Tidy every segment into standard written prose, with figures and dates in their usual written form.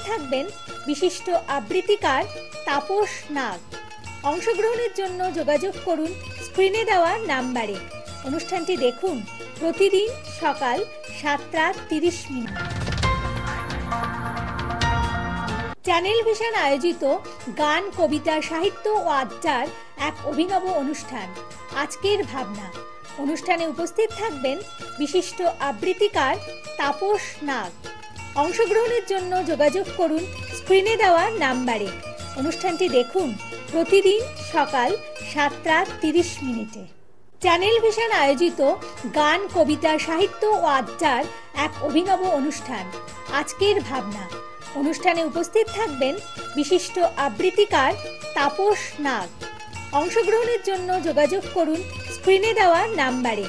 থাকবেন বিশিষ্ট আবৃত্তিকার তাপস নাগ। অংশগ্রহণের জন্য যোগাযোগ করুন স্ক্রিনে দেওয়া নাম্বারে। অনুষ্ঠানটি দেখুন প্রতিদিন সকাল 7:30। চ্যানেল ভিশন আয়োজিত গান, কবিতা, সাহিত্য ও আড্ডার এক অভিনব অনুষ্ঠান আজকের ভাবনা। অনুষ্ঠানে উপস্থিত থাকবেন বিশিষ্ট আবৃত্তিকার তাপস নাগ। অংশগ্রহণের জন্য যোগাযোগ করুন স্ক্রিনে দেওয়া নাম্বারে। অনুষ্ঠানটি দেখুন প্রতিদিন সকাল 7:30। চ্যানেল ভিশন আয়োজিত গান, কবিতা, সাহিত্য ও আড্ডার এক অভিনব অনুষ্ঠান আজকের ভাবনা। অনুষ্ঠানে উপস্থিত থাকবেন বিশিষ্ট আবৃত্তিকার তাপস নাগ। অংশগ্রহণের জন্য যোগাযোগ করুন স্ক্রিনে দেওয়া নাম্বারে।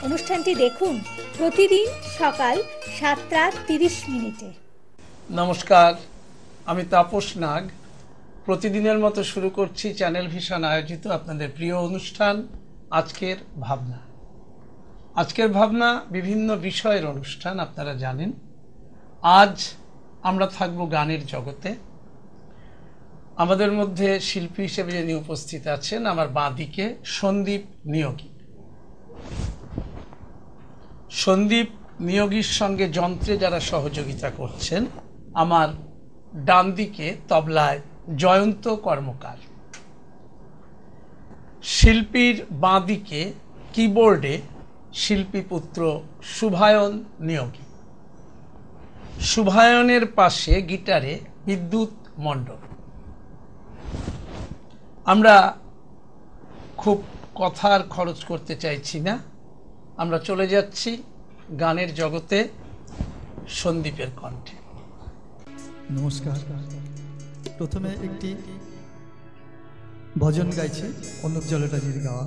অনুষ্ঠানটি দেখুন প্রতিদিন সকাল 7:30। নমস্কার, আমি তাপস নাগ। প্রতিদিনের মতো শুরু করছি চ্যানেল ভিশন আয়োজিত আপনাদের প্রিয় অনুষ্ঠান আজকের ভাবনা। আজকের ভাবনা বিভিন্ন বিষয়ের অনুষ্ঠান, আপনারা জানেন। আজ আমরা থাকব গানের জগতে। আমাদের মধ্যে শিল্পী হিসেবে যিনি উপস্থিত আছেন, আমার বাঁদিকে সন্দীপ নিয়োগী। সন্দীপ নিয়োগীর সঙ্গে যন্ত্রে যারা সহযোগিতা করছেন, আমার ডান দিকে তবলায় জয়ন্ত কর্মকার। শিল্পীর বাঁদিকে কিবোর্ডে শিল্পী পুত্র শুভায়ন নিয়োগী। শুভায়নের পাশে গিটারে বিদ্যুৎ মণ্ডল। আমরা খুব কথার খরচ করতে চাইছি না, আমরা চলে যাচ্ছি গানের জগতে সন্দীপের কণ্ঠে। নমস্কার। প্রথমে একটি ভজন গাইছি, অনুপ জলটাজির গাওয়া।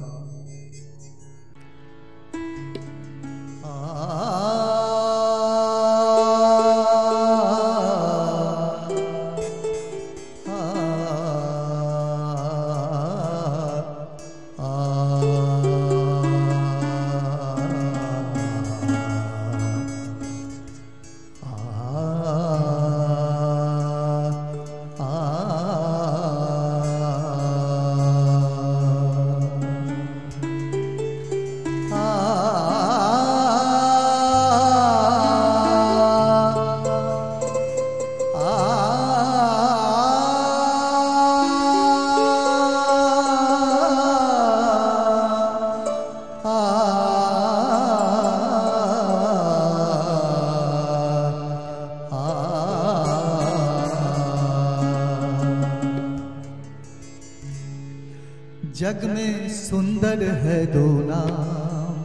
जग में सुंदर है दो नाम,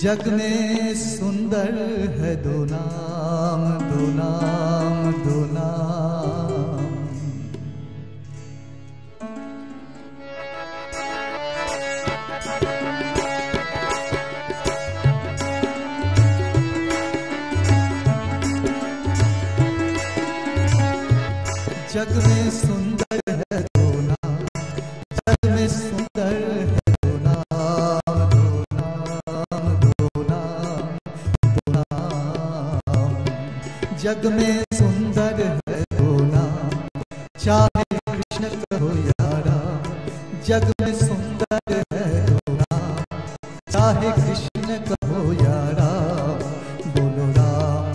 जग में सुंदर है दो नाम, दो नाम, दो नाम। जग में सुंदर है दो नाम, जग में सुंदर है दो नाम, दो नाम, दो नाम, दो नाम। जग में सुंदर है दो नाम, चाहे कृष्ण कहो या राम। जग में सुंदर है दो नाम, चाहे कृष्ण कहो या राम। बोलो राम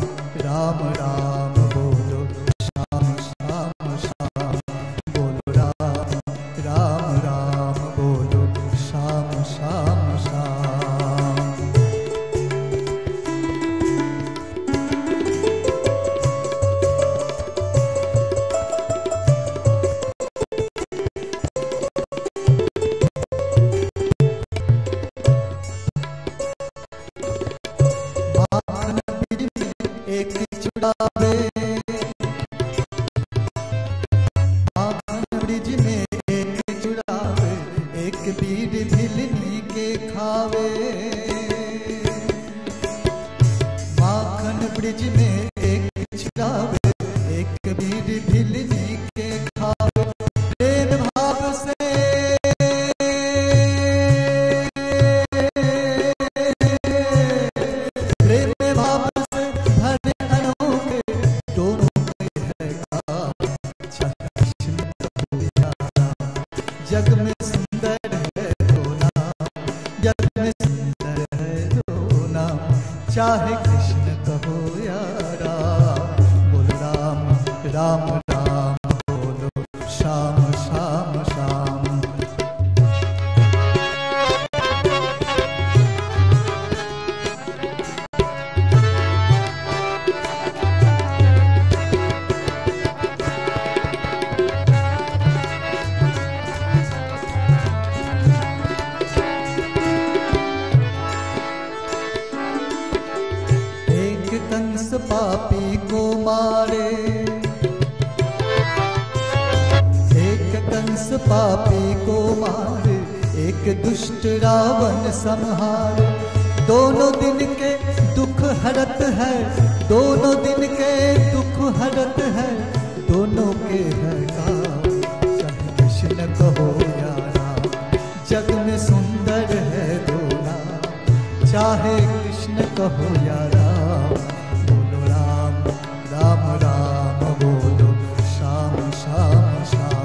राम राम, बोलो श्याम श्याम श्याम। बोलो राम राम राम, बोलो श्याम श्याम श्याम। माखन बीज में एक चुड़ावे, माखन ब्रिज में एक चुड़ावे, एक बीड़ भिलनी के खावे। माखन ब्रिज में एक चुड़ावे, एक बीड़ भिलनी के खावे। प्रेम भाव से प्रेम भाव से जग में सुंदर है दो नाम, जग में सुंदर है दो नाम, चाहे कृष्ण कहो या राम, बोलो राम राम राम, बोलो श्याम श्याम श्याम। कंस पापी को मारे, एक कंस पापी को मारे, एक दुष्ट रावण संहारे, दोनों दिन के दुख हरत है, दोनों दिन के दुख हरत है, दोनों के है काम, चाहे कृष्ण कहो या राम, जग में सुंदर है दो नाम, चाहे कृष्ण कहो या राम, बोलो राम राम राम, बोलो श्याम श्याम श्याम।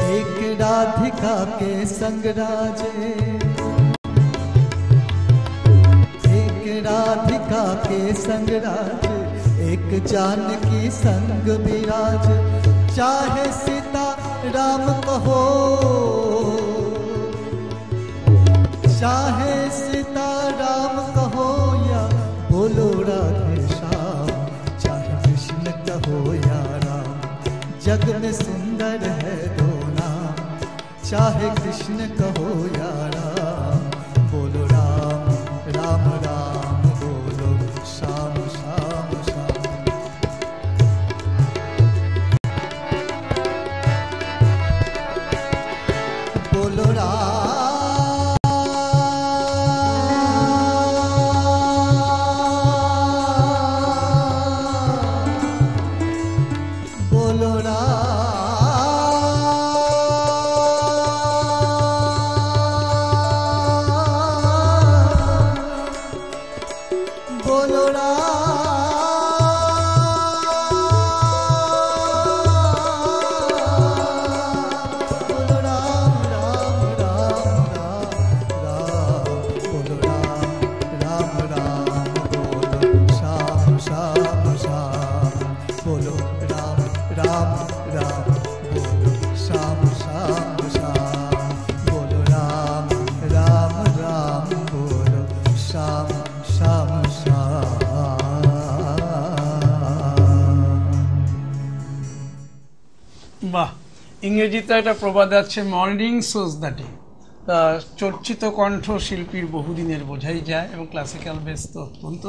एक राधिका के संग राजे, एक राधिका के संग राजे, एक जानकी संग विराज, चाहे सीता राम कहो, चाहे सीता राम कहो या बोलो राधे श्याम, चाहे कृष्ण कहो या राम, जग में सुंदर है दो नाम, चाहे कृष्ण कहो या राम, बोलो राम राम राम, बोलो श्याम श्याम श्याम। बोलो राम बोलो राम बोलो राम राम राम राम, बोलो राम राम, बोलो श्याम श्याम श्याम, बोलो राम राम राम, बोलो श्याम श्याम श्याम, बोलो राम राम राम, बोलो श्याम श्याम श्याम। বাহ, ইংরেজিতে একটা প্রবাদ আছে, মর্নিং সোজ দ্য ডে। তা চর্চিত কণ্ঠ শিল্পীর বহুদিনের বোঝাই যায়, এবং ক্লাসিক্যাল বেস তো অত্যন্ত,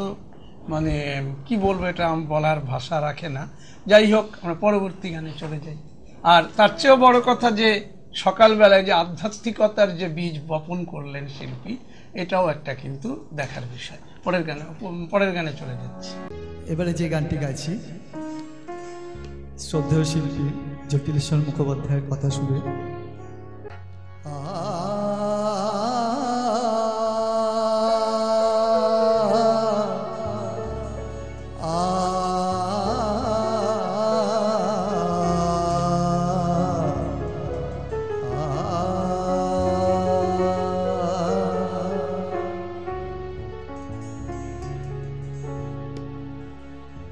মানে কি বলবো, এটা বলার ভাষা রাখে না। যাই হোক, আমরা পরবর্তী গানে চলে যাই। আর তার চেয়েও বড় কথা যে সকালবেলায় যে আধ্যাত্মিকতার যে বীজ বপন করলেন শিল্পী, এটাও একটা কিন্তু দেখার বিষয়। পরের গানে চলে যাচ্ছি। এবারে যে গানটি গাইছি, শ্রদ্ধেয় শিল্পী জটিলেশ্বর মুখোপাধ্যায়ের কথা শুনে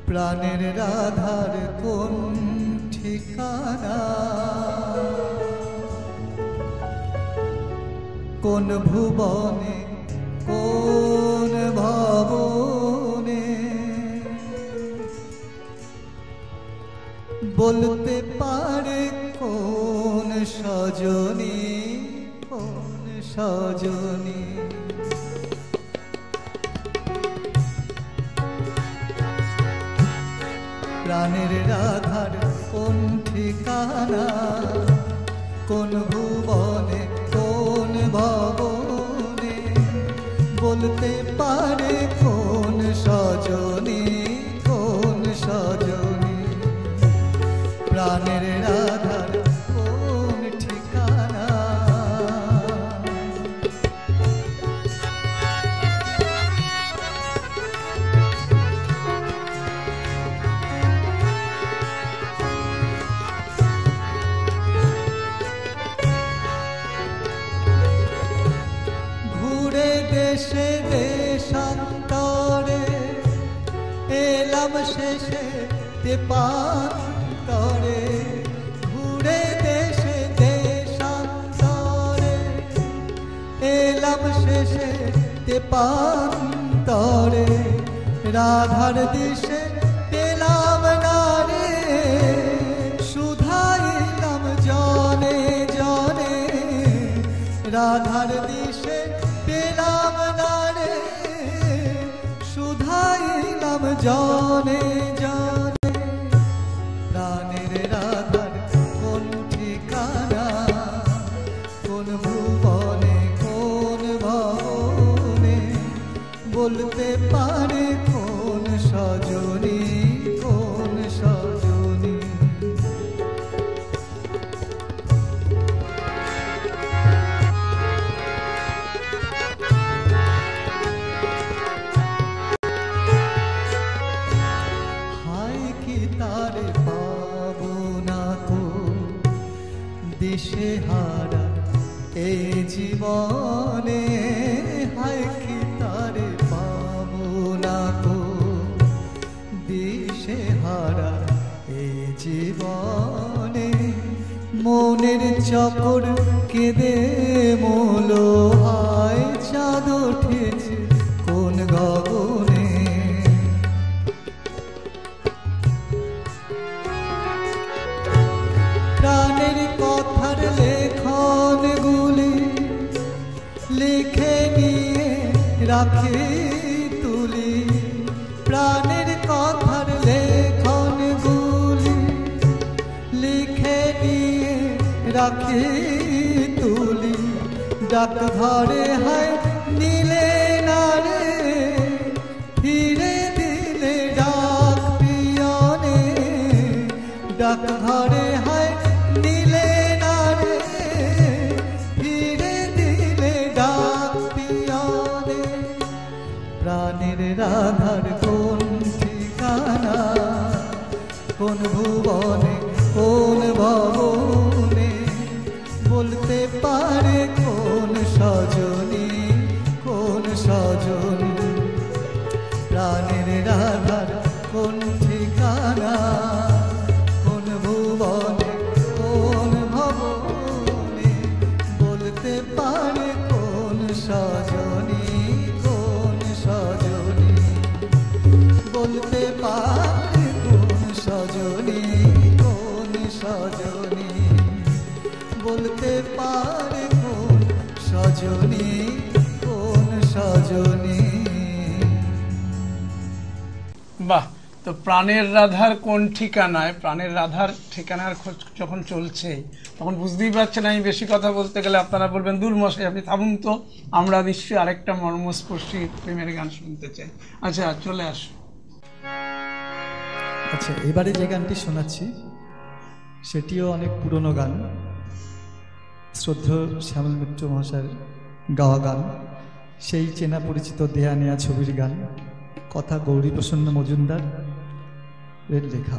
প্রাণের রাধার কোন ঠিকানা, কোন ভুবনে কোন ভবনে, বলতে পারে কোন সজনী, কোন সজনী। প্রাণের রাধার কোন ঠিকানা, কোন ভুবনে কোন ভবনে, বলতে পারে কোন সজনী, কোন সজনী। দেশে দেশান্তরে এলাম শেষে তেপান্তরে, ঘুরে দেশে দেশান্তরে এলাম শেষে তেপান্তরে, রাধার দেশে পেলাম না রে শুধাইলাম জনে জনে, রাধার দেশে পেলাম না রে শুধাইলাম জনে জনে। প্রাণের রাধার কোন ঠিকানা, কোন ভুবনে কোন ভবনে, বলতে পারে কোন সজনী কোন সজনী। হায় কি তারে পাবো না কো দিশে হারা এই জীবনে, হায় কি তারে পাবো না কো দিশে হারা এই জীবনে। মনের চকর কেঁদে মোলো, হায় চাঁদ উঠেছে কোন গগনে। প্রাণের কথার লেখন গুলি লিখে নিয়ে রাখি তুলি, প্রাণের কথার লেখন গুলি লিখে নিয়ে রাখি তুলি। ডাক ঘরে হয় নিলে না রে ফিরে দিলে ডাক পিয়নে, ডাক ঘরে হয় নিলে না রে ফিরে দিলে ডাক পিয়নে। প্রাণের রাধার কোন ঠিকানা, কোন ভুবনে কোন ভবনে, বলতে পারে কোন সজনী কোন সজনী। প্রাণের রাধার কোন ঠিকানা, কোন ভুবনে কোন ভবনে, বলতে পারে কোন সজনী কোন সজনী, বলতে পারে কোন সজনী কোন সজনী, বলতে পারে কোন সজনী কোন সজনী। বাহ, তো প্রাণের রাধার কোন ঠিকানায়, প্রাণের রাধার ঠিকানার খোঁজ যখন চলছে তখন বুঝতেই পারছেন আমি বেশি কথা বলতে গেলে আপনারা বলবেন দূর মশাই আপনি থামুন তো, আমরা নিশ্চয়ই আরেকটা মর্মস্পর্শী প্রেমের গান শুনতে চাই। আচ্ছা চলে আসো। আচ্ছা, এবারে যে গানটি শোনাচ্ছি সেটিও অনেক পুরনো গান, শ্রদ্ধেয় শ্যামল মিত্র মহাশয়ের গাওয়া গান, সেই চেনা পরিচিত দেয়া নেয়া ছবির গান, কথা গৌরীপ্রসন্ন মজুমদার এর লেখা।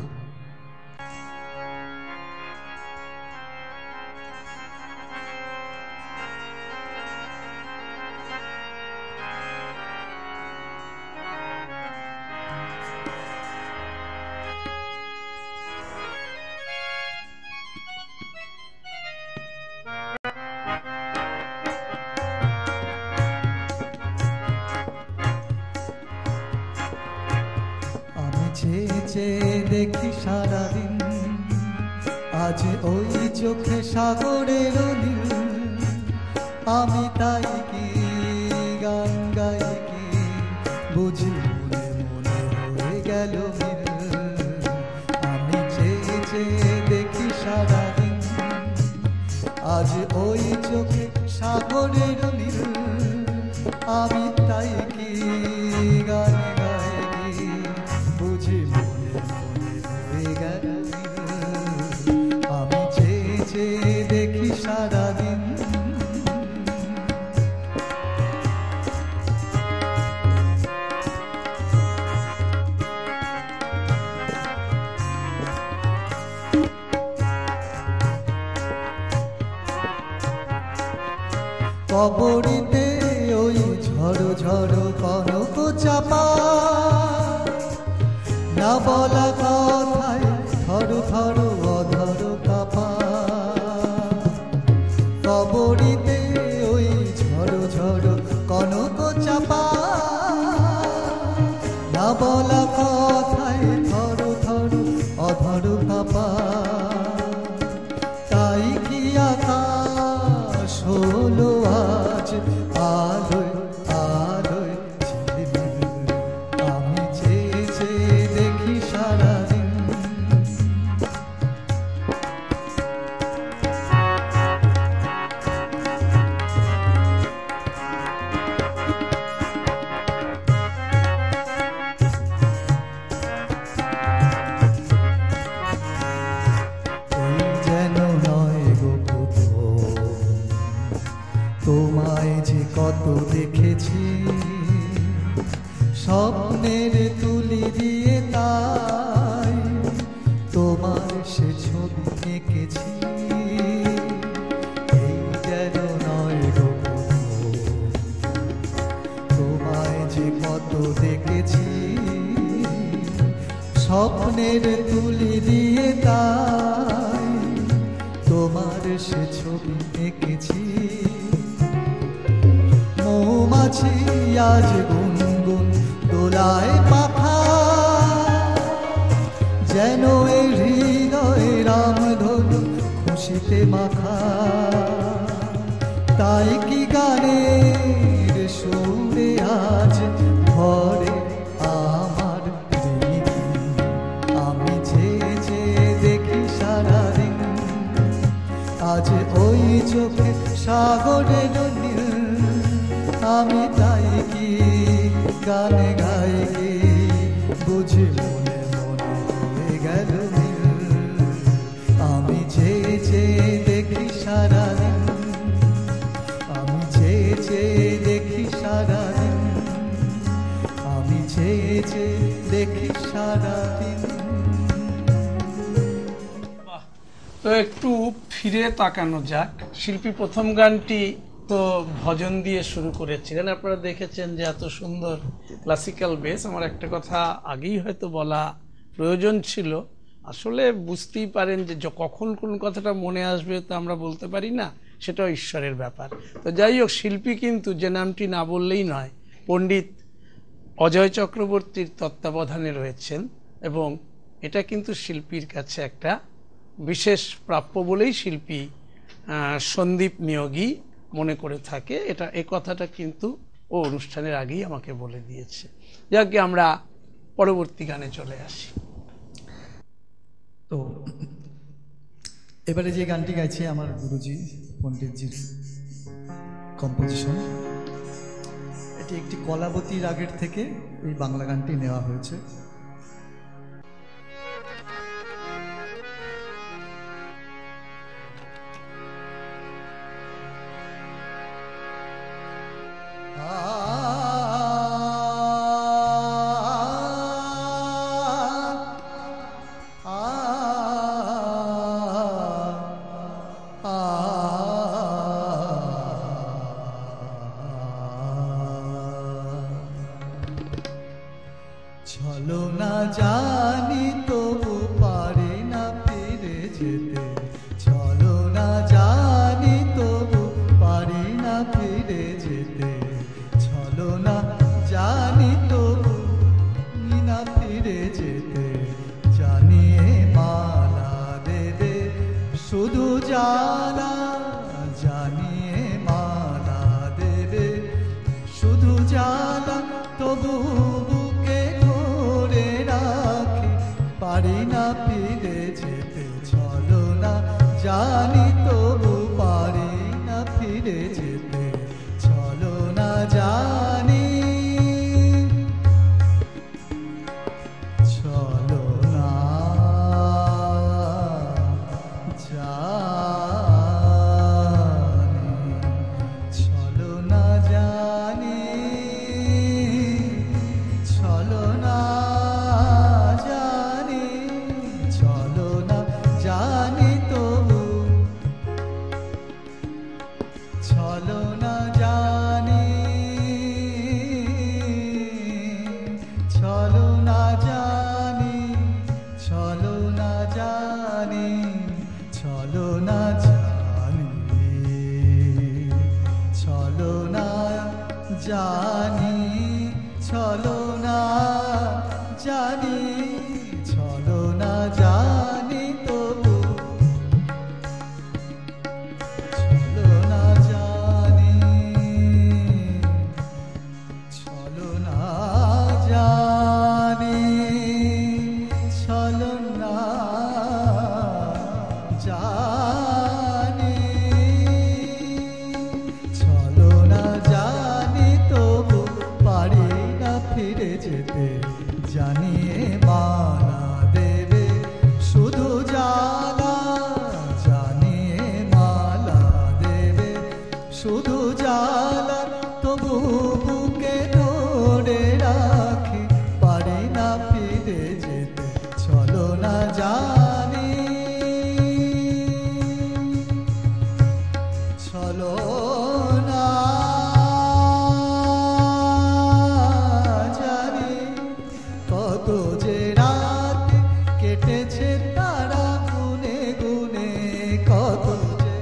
দেখি সারাদিন আজ ওই চোখে সাগরের নীল, আমি তাই কি গান গাই কি বুঝি মনে মনে হয়ে গেল মিল। আমি চেয়ে চেয়ে দেখি সারাদিন আজ ওই চোখে সাগরের নীল, আমি তাই কি গান গাই কি বুঝি মনে মনে হয়ে গেল মিল। আমি চেয়ে চেয়ে দেখি সারাদিন কবরেতে ওই ঝড় ঝড়ো ঝড়ো কনক চাপা, না বলা কথায় থরো থরো অধর কাপা। কবরীতে ওই ঝড়ো ঝড়ো কনক চাপা, না বলা কথায় থরো থরো অধর কাপা। তাই কি আকাশ হলো আজ আলোয় আলোয় ঝিলমিল, আমি চেয়ে চেয়ে দেখি সারাদিন। এই যেন নয় গো পুতুল, তোমায় যে কত দেখেছি, স্বপ্নের তুলি দিয়ে তাই তোমার সে ছবি এঁকেছি। এই যেন নয় গো পুতুল, তোমায় যে কত দেখেছি, স্বপ্নের তুলি দিয়ে তাই তোমার সে ছবি এঁকেছি। মৌমাছি আজ গুনগুন দোলায় পাখা, যেন এই হৃদয়ে রামধনু খুশিতে মাখা। তাই কি গানের সুরে আজ ঘরে আমার প্রীতি, আমি চেয়ে চেয়ে দেখি সারাদিন। আজ ওই চোখে সাগরের নীল, আমি তাই কি গানে গাই কি বুঝি মনে মনে হয়ে গেল মিল। আমি চেয়ে চেয়ে দেখি সারাদিন, আমি চেয়ে চেয়ে দেখি সারাদিন, আমি চেয়ে চেয়ে দেখি সারাদিন। তো একটু ফিরে তাকানো যাক। শিল্পী প্রথম গানটি তো ভজন দিয়ে শুরু করেছিলেন। আপনারা দেখেছেন যে এত সুন্দর ক্লাসিক্যাল বেস। আমার একটা কথা আগেই হয়তো বলা প্রয়োজন ছিল। আসলে বুঝতেই পারেন যে কখন কোন কথাটা মনে আসবে তো আমরা বলতে পারি না, সেটাও ঈশ্বরের ব্যাপার। তো যাই হোক, শিল্পী কিন্তু যে নামটি না বললেই নয়, পণ্ডিত অজয় চক্রবর্তীর তত্ত্বাবধানে রয়েছেন, এবং এটা কিন্তু শিল্পীর কাছে একটা বিশেষ প্রাপ্য বলেই শিল্পী সন্দীপ নিয়োগী মনে করে থাকে। এই কথাটা কিন্তু ও অনুষ্ঠানের আগেই আমাকে বলে দিয়েছে। যাকে আমরা পরবর্তী গানে চলে আসি। তো এবারে যে গানটি গাইছে আমার গুরুজি পণ্ডিতজির কম্পোজিশন, এটি একটি কলাবতী রাগের থেকে এই বাংলা গানটি নেওয়া হয়েছে। চলো না জানি তবু পারি না ফিরে যেতে, চলো না জানি তবু পারি না ফিরে যেতে, চলো না জানি তবু না ফিরে যেতে। জানিয়ে মালা দেবে শুধু জানা, জানিয়ে মালা দেবে শুধু জানা, তবু পারি না ফিরে যেতে। চলো না জানি তবু পারি না ফিরে যেতে, চলো না জানি, চলো না জানি, চলো না জানি, চলো না জানি, চলো না জানি তবু ছলনা জানি, ছলনা জানি তবু ছলনা জানি, ছলনা জানি, ছলনা জানি, ছলনা জানি তবু পারি না ফিরে যেতে, জানিয়ে মালা দেবে শুধু জ্বালা, জানিয়ে মালা দেবে শুধু জ্বালা, তবু বুকে ধরে রাখি পারি না ফিরে যেতে, ছলনা জানি, ছলনা জানি, কত যে রাত কেটেছে তারা গুনে গুনে, কত যে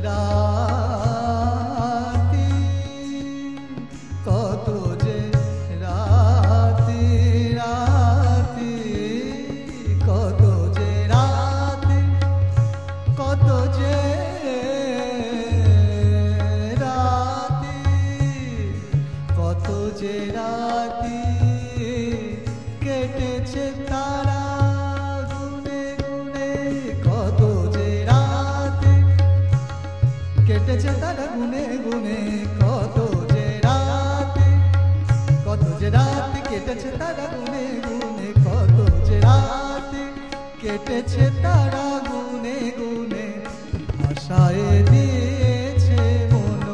রাতি, কত যে রাতি রাতি, কত যে রাতি, কত যে রাতি, কত যে রাতি কেটেছে তারা গুনে গুনে, কত যে রাতি কেটেছে তারা গুনে গুনে, কত যে রাতি, কত যে রাতি কেটেছে তারা গুনে গুনে, কত যে রাতি কেটেছে তারা গুনে গুনে, ভাষায় দিয়েছে মন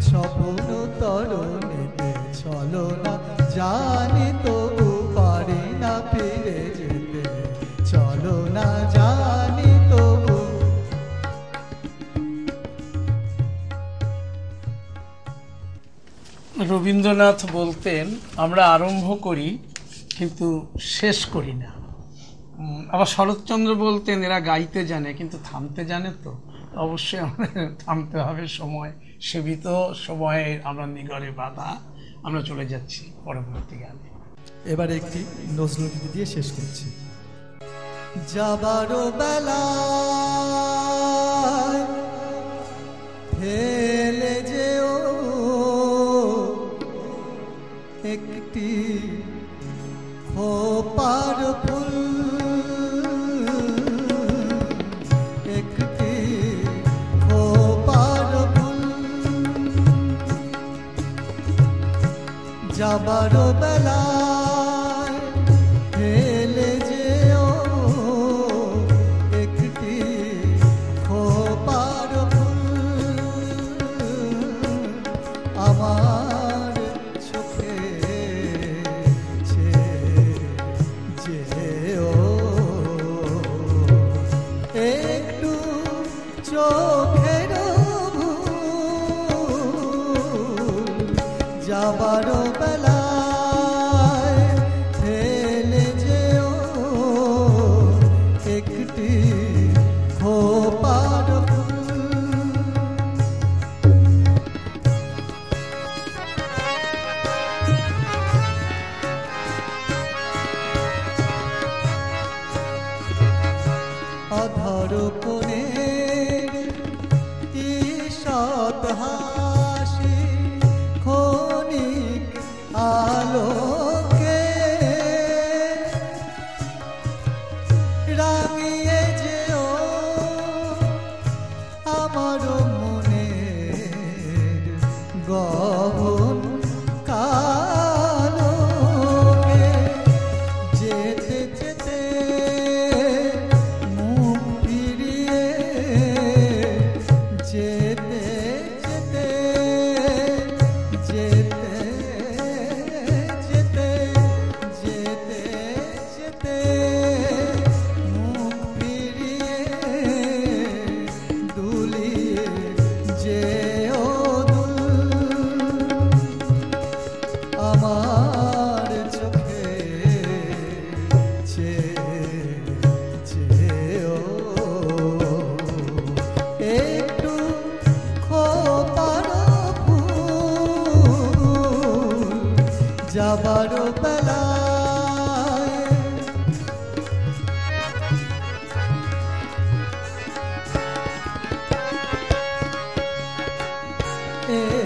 স্বপ্ন তরণীতে, ছলনা জানি তবু পারি না ফিরে যেতে, ছলনা জানি তবু। রবীন্দ্রনাথ বলতেন, আমরা আরম্ভ করি কিন্তু শেষ করি না। আবার শরৎচন্দ্র বলতেন, এরা গাইতে জানে কিন্তু থামতে জানে তো। অবশ্যই আমাদের থামতে হবে, সময় সীমিত, সময়ে আমরা নিগড়ে বাঁধা। আমরা চলে যাচ্ছি পরবর্তী গানে। এবার একটি নজরুল গীতি দিয়ে শেষ করছি। যাবারও বেলা ফেলে যেও একটি খোপার ফুল, একটি খোপার ফুল, যাবারও বেলা ফেলে যেও একটি খোপার ফুল, আমার চোখে যেও একটু চোখের ভুল, যাবারও বেলায় ফেলে যেও একটি খোপার ফুল। অধর কোণের ঈষৎ হাসি ক্ষণিক আলোকে রাঙিয়ে যেও আমার মনের গহন কালোকে, যেতে যেতে মুখ ফিরিয়ে, যেতে যেতে যেতে যেতে যেতে যেতে মুখ ফিরিয়ে দুলিয়ে যেও দুল, আমার চোখে চেয়েও একটু খোপার ফুল, যাবার বেলায়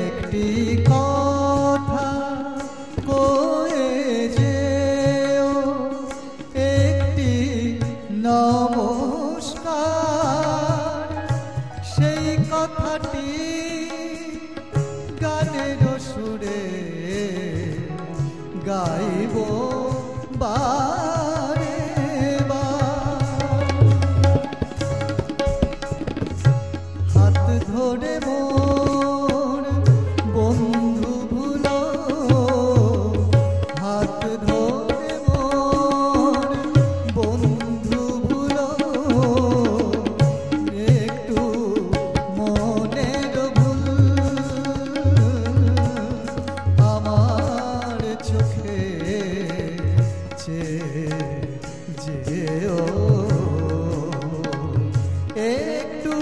একটি কথা কয়ে যেও, একটি নমস্কার, সেই কথাটি গানের সুরে গাইব বারে বার। হাত ধরে মোর বন্ধু ভুলো, হাত ধরে মোর বন্ধু ভুলো, একটু মনের ভুল আমার চোখে যেও, একটু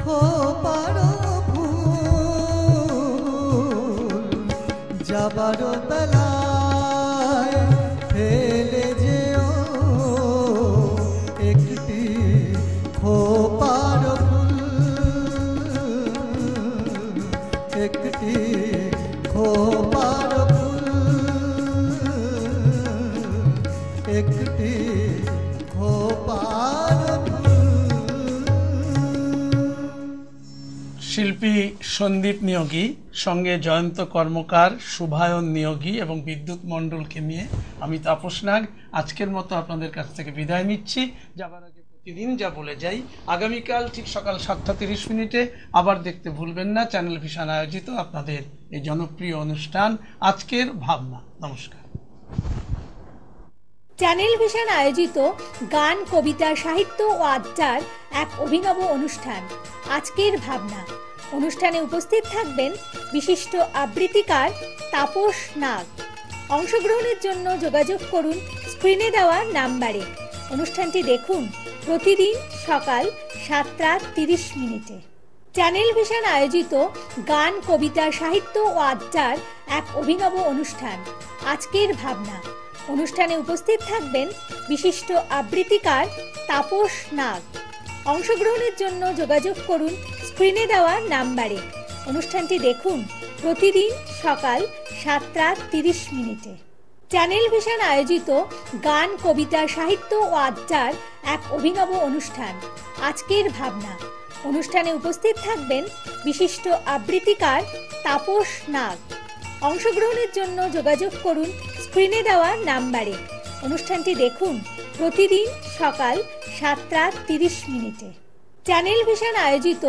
খোপার ফুল যাবার বেলায় ফেলে যেও, একটি খোপার ফুল, একটি খোপার ফুল, একটি খোপার ফুল। শিল্পী সন্দীপ নিয়োগী, সঙ্গে জয়ন্ত কর্মকার, শুভায়ন নিয়োগী এবং বিদ্যুৎ মণ্ডলকে নিয়ে আমি তাপস নাগ আজকের মতো আপনাদের কাছ থেকে বিদায় নিচ্ছি। যাবার আগে প্রতিদিন যা বলে যাই, আগামীকাল ঠিক সকাল 7:30 আবার দেখতে ভুলবেন না চ্যানেল ভিশন আয়োজিত আপনাদের এই জনপ্রিয় অনুষ্ঠান আজকের ভাবনা। নমস্কার। চ্যানেল ভিশন আয়োজিত গান, কবিতা, সাহিত্য ও আড্ডার এক অভিনব অনুষ্ঠান আজকের ভাবনা। অনুষ্ঠানে উপস্থিত থাকবেন বিশিষ্ট আবৃত্তিকার তাপস নাগ। অংশগ্রহণের জন্য যোগাযোগ করুন স্ক্রিনে দেওয়া নাম্বারে। অনুষ্ঠানটি দেখুন প্রতিদিন সকাল 7:30। চ্যানেল ভিশন আয়োজিত গান, কবিতা, সাহিত্য ও আড্ডার এক অভিনব অনুষ্ঠান আজকের ভাবনা। অনুষ্ঠানে উপস্থিত থাকবেন বিশিষ্ট আবৃত্তিকার তাপস নাগ। অংশগ্রহণের জন্য যোগাযোগ করুন স্ক্রিনে দেওয়া নাম্বারে। অনুষ্ঠানটি দেখুন প্রতিদিন সকাল 7:30। চ্যানেল ভিশন আয়োজিত গান, কবিতা, সাহিত্য ও আড্ডার এক অভিনব অনুষ্ঠান আজকের ভাবনা। অনুষ্ঠানে উপস্থিত থাকবেন বিশিষ্ট আবৃত্তিকার তাপস নাগ। অংশগ্রহণের জন্য যোগাযোগ করুন স্ক্রিনে দেওয়া নাম্বারে। অনুষ্ঠানটি দেখুন প্রতিদিন সকাল 7:30। চ্যানেল ভিশন আয়োজিত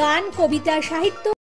গান, কবিতা, সাহিত্য